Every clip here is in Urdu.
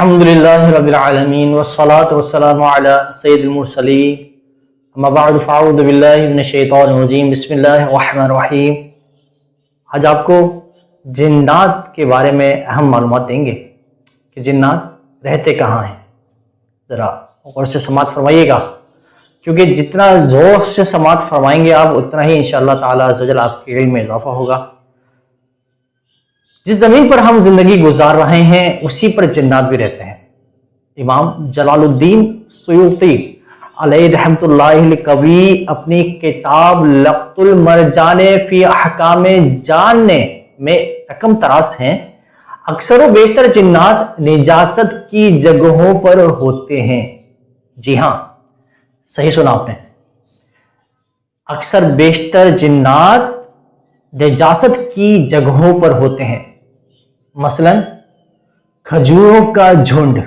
الحمدللہ رب العالمین والصلاة والسلام علی سید المرسلین اما بعد فاعوذ باللہ من الشیطان الرجیم بسم اللہ الرحمن الرحیم۔ آج آپ کو جنات کے بارے میں اہم معلومات دیں گے کہ جنات رہتے کہاں ہیں۔ ذرا غور سے سماعت فرمائیے گا، کیونکہ جتنا زور سے سماعت فرمائیں گے آپ اتنا ہی انشاءاللہ تعالی عز و جل آپ کے علم میں اضافہ ہوگا۔ جس زمین پر ہم زندگی گزار رہے ہیں اسی پر جنات بھی رہتے ہیں۔ امام جلال الدین سیوطی علیہ رحمت اللہ القوی اپنی کتاب لقط المرجان فی احکام جان میں رقم تراز ہیں، اکثر و بیشتر جنات نجاست کی جگہوں پر ہوتے ہیں۔ جی ہاں، صحیح سنا آپ نے، اکثر بیشتر جنات نجاست کی جگہوں پر ہوتے ہیں، مثلا کھجوروں کا جھنڈ،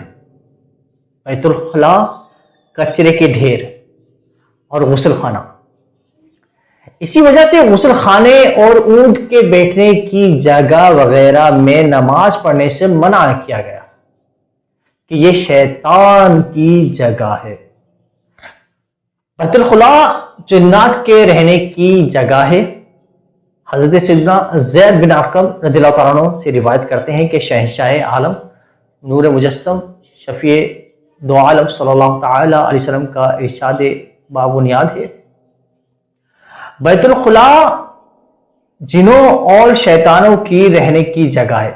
بیت الخلاء، کچرے کے ڈھیر اور غسل خانہ۔ اسی وجہ سے غسل خانے اور اونٹ کے بیٹھنے کی جگہ وغیرہ میں نماز پڑھنے سے منع کیا گیا کہ یہ شیطان کی جگہ ہے۔ بیت الخلاء جنات کے رہنے کی جگہ ہے۔ حضرت سیدنا زید بن ارقم رضی اللہ تعالیٰ عنہ سے روایت کرتے ہیں کہ شہنشاہ عالم نور مجسم شفیع دو عالم صلی اللہ تعالی علیہ وسلم کا ارشاد بابنیاد ہے، بیت الخلاء جنوں اور شیطانوں کی رہنے کی جگہ ہے۔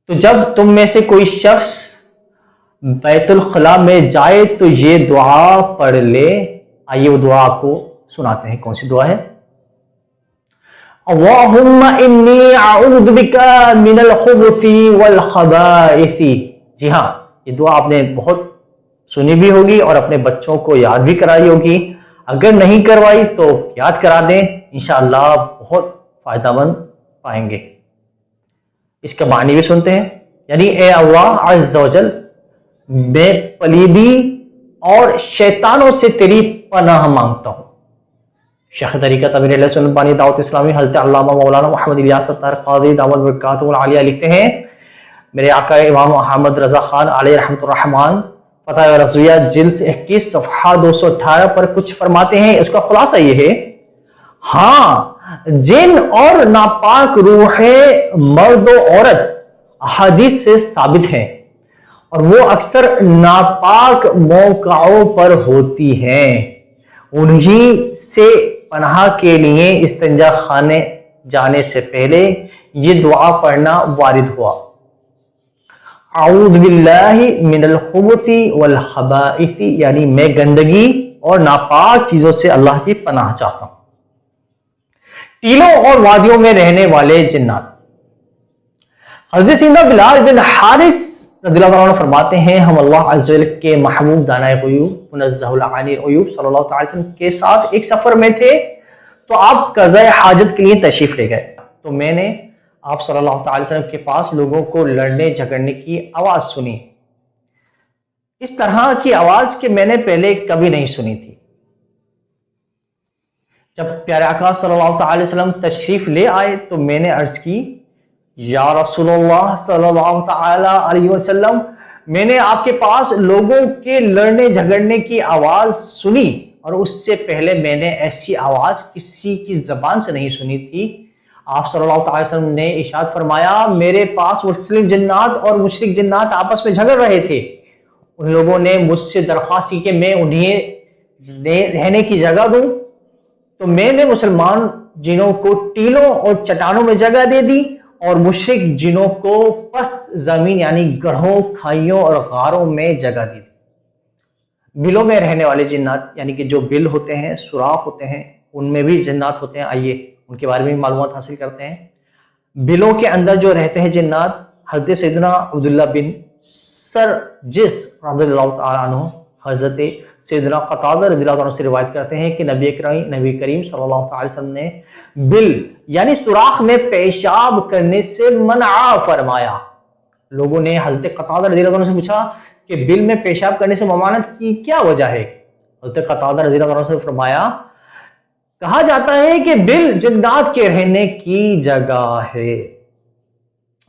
تو جب تم میں سے کوئی شخص بیت الخلاء میں جائے تو یہ دعا پڑھ لے۔ آئیے وہ دعا آپ کو سناتے ہیں۔ کون سی دعا ہے؟ اللہم انی اعوذ بک من الخبث والخبائث۔ جی ہاں، یہ دعا آپ نے بہت سنی بھی ہوگی اور اپنے بچوں کو یاد بھی کرائی ہوگی۔ اگر نہیں کروائی تو یاد کرا دیں، انشاءاللہ بہت فائدہ مند پائیں گے۔ اس کا معنی بھی سنتے ہیں، یعنی اے اللہ عز و جل، میں پلیدی اور شیطانوں سے تیری پناہ مانگتا ہوں۔ شیخ طریقت امیر علیہ سنت بانی دعوت اسلامی حضرت علامہ مولانا محمد الیاس اتار قاضی دامت برکاتہ العالیہ لکھتے ہیں، میرے آقا امام محمد رضا خان علیہ رحمۃ الرحمان فتح رضویہ جلد 21 صفحہ 218 پر کچھ فرماتے ہیں۔ اس کا خلاصہ یہ ہے، ہاں جن اور ناپاک روحیں مرد و عورت احادیث سے ثابت ہیں اور وہ اکثر ناپاک موقعوں پر ہوتی ہیں، انہی سے پناہ کے لیے استنجا خانے جانے سے پہلے یہ دعا پڑھنا وارد ہوا، اعوذ باللہ من الخبث والخبائث، یعنی میں گندگی اور ناپاک چیزوں سے اللہ کی پناہ چاہتا ہوں۔ ٹیلوں اور وادیوں میں رہنے والے جنات۔ حضرت سیدنا بلال بن حارث رضی اللہ عنہ فرماتے ہیں، ہم اللہ عز و جل کے محبوب دانائے غیوب منزہ العانی العیوب صلی اللہ علیہ وسلم کے ساتھ ایک سفر میں تھے تو آپ قضاء حاجت کے لیے تشریف لے گئے، تو میں نے آپ صلی اللہ علیہ وسلم کے پاس لوگوں کو لڑنے جھگڑنے کی آواز سنی، اس طرح کی آواز کہ میں نے پہلے کبھی نہیں سنی تھی۔ جب پیارے آقا صلی اللہ علیہ وسلم تشریف لے آئے تو میں نے عرض کی، یا رسول اللہ صلی اللہ تعالی علیہ وسلم، میں نے آپ کے پاس لوگوں کے لڑنے جھگڑنے کی آواز سنی اور اس سے پہلے میں نے ایسی آواز کسی کی زبان سے نہیں سنی تھی۔ آپ صلی اللہ علیہ وسلم نے ارشاد فرمایا، میرے پاس مسلم جنات اور مشرک جنات آپس میں جھگڑ رہے تھے، ان لوگوں نے مجھ سے درخواست کی کہ میں انہیں رہنے کی جگہ دوں، تو میں نے مسلمان جنوں کو ٹیلوں اور چٹانوں میں جگہ دے دی اور مشرک جنوں کو پست زمین یعنی گڑھوں، کھائیوں اور غاروں میں جگہ دی تھی۔ بلوں میں رہنے والے جنات، یعنی کہ جو بل ہوتے ہیں، سوراخ ہوتے ہیں، ان میں بھی جنات ہوتے ہیں۔ آئیے ان کے بارے میں معلومات حاصل کرتے ہیں۔ بلوں کے اندر جو رہتے ہیں جنات، حضرت سیدنا عبداللہ بن سرجس رضی اللہ تعالیٰ عنہ حضرت سیدنا قتادہ رضی اللہ عنہ سے روایت کرتے ہیں کہ نبی کریم صلی اللہ علیہ وسلم نے بل یعنی سوراخ میں پیشاب کرنے سے منع فرمایا۔ لوگوں نے حضرت قتادہ رضی اللہ عنہ سے پوچھا کہ بل میں پیشاب کرنے سے ممانعت کی کیا وجہ ہے؟ حضرت قتادہ رضی اللہ عنہ سے فرمایا، کہا جاتا ہے کہ بل جنات کے رہنے کی جگہ ہے۔